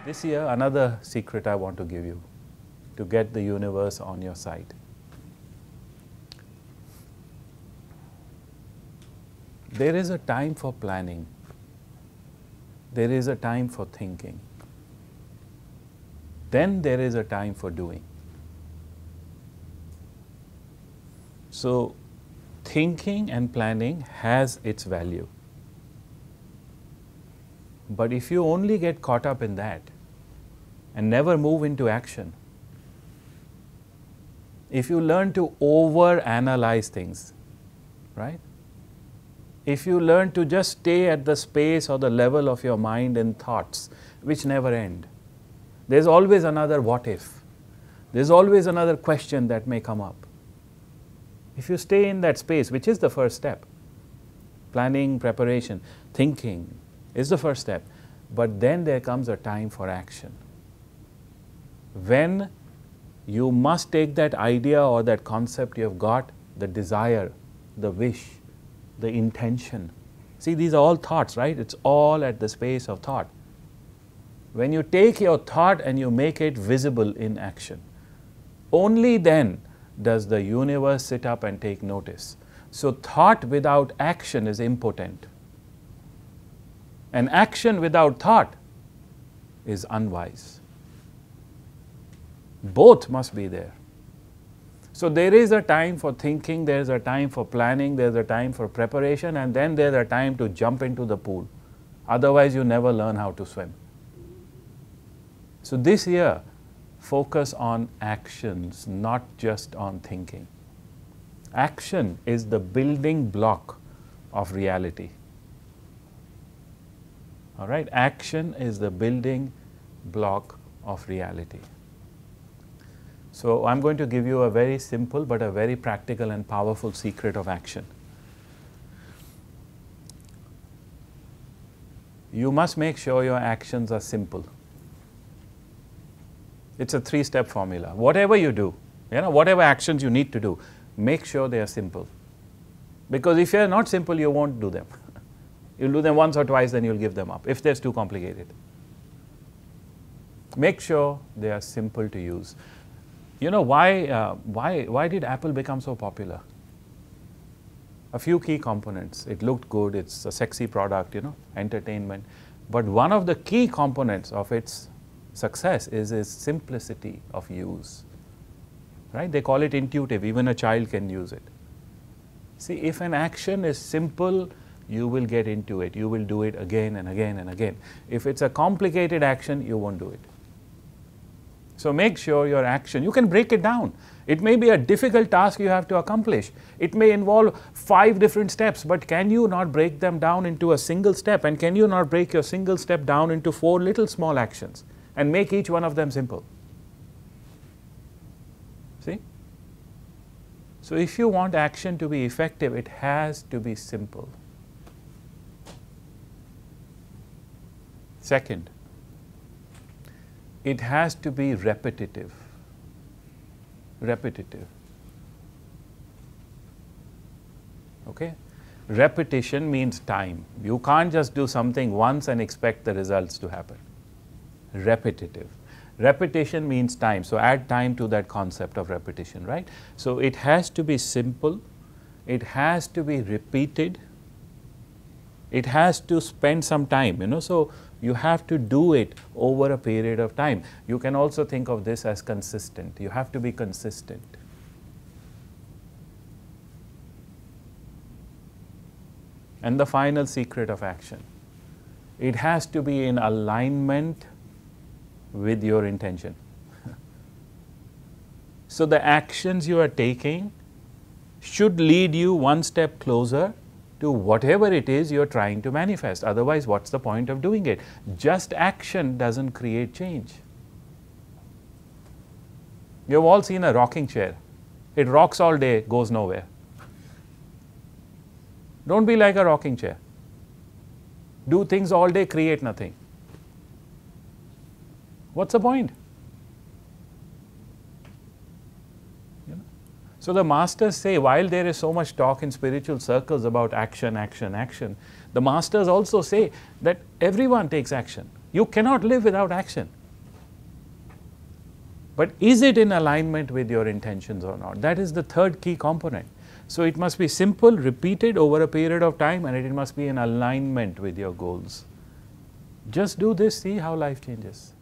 This year, another secret I want to give you to get the universe on your side. There is a time for planning. There is a time for thinking. Then there is a time for doing. So, thinking and planning has its value. But if you only get caught up in that and never move into action, if you learn to over-analyze things, right? If you learn to just stay at the space or the level of your mind and thoughts, which never end, there's always another what if. There's always another question that may come up. If you stay in that space, which is the first step, planning, preparation, thinking is the first step, but then there comes a time for action. When you must take that idea or that concept you have got, the desire, the wish, the intention. See, these are all thoughts, right? It's all at the space of thought. When you take your thought and you make it visible in action, only then does the universe sit up and take notice. So thought without action is impotent. And action without thought is unwise. Both must be there. So there is a time for thinking, there is a time for planning, there is a time for preparation, and then there is a time to jump into the pool. Otherwise you never learn how to swim. So this year, focus on actions, not just on thinking. Action is the building block of reality. All right? Action is the building block of reality. So I'm going to give you a very simple but a very practical and powerful secret of action. You must make sure your actions are simple. It's a 3-step formula. Whatever you do, whatever actions you need to do, make sure they are simple. Because if they are not simple, you won't do them. You'll do them once or twice, then you'll give them up, if they're too complicated. Make sure they are simple to use. You know, why did Apple become so popular? A few key components. It looked good, it's a sexy product, entertainment. But one of the key components of its success is its simplicity of use. Right? They call it intuitive, even a child can use it. See, if an action is simple, you will get into it. You will do it again and again and again. If it's a complicated action, you won't do it. So make sure your action, you can break it down. It may be a difficult task you have to accomplish. It may involve 5 different steps, but can you not break them down into a single step? And can you not break your single step down into 4 little small actions and make each one of them simple? See? So if you want action to be effective, it has to be simple. Second, it has to be repetitive. Repetitive. Okay? Repetition means time. You can't just do something once and expect the results to happen. Repetitive. Repetition means time. So add time to that concept of repetition, right? So it has to be simple. It has to be repeated. It has to spend some time, so you have to do it over a period of time. You can also think of this as consistent. You have to be consistent. And the final secret of action, it has to be in alignment with your intention. So the actions you are taking should lead you one step closer to whatever it is you're trying to manifest. Otherwise, what's the point of doing it? Just action doesn't create change. You've all seen a rocking chair. It rocks all day, goes nowhere. Don't be like a rocking chair. Do things all day, create nothing. What's the point? So the masters say, while there is so much talk in spiritual circles about action, action, action, the masters also say that everyone takes action. You cannot live without action. But is it in alignment with your intentions or not? That is the third key component. So, it must be simple, repeated over a period of time, and it must be in alignment with your goals. Just do this, see how life changes.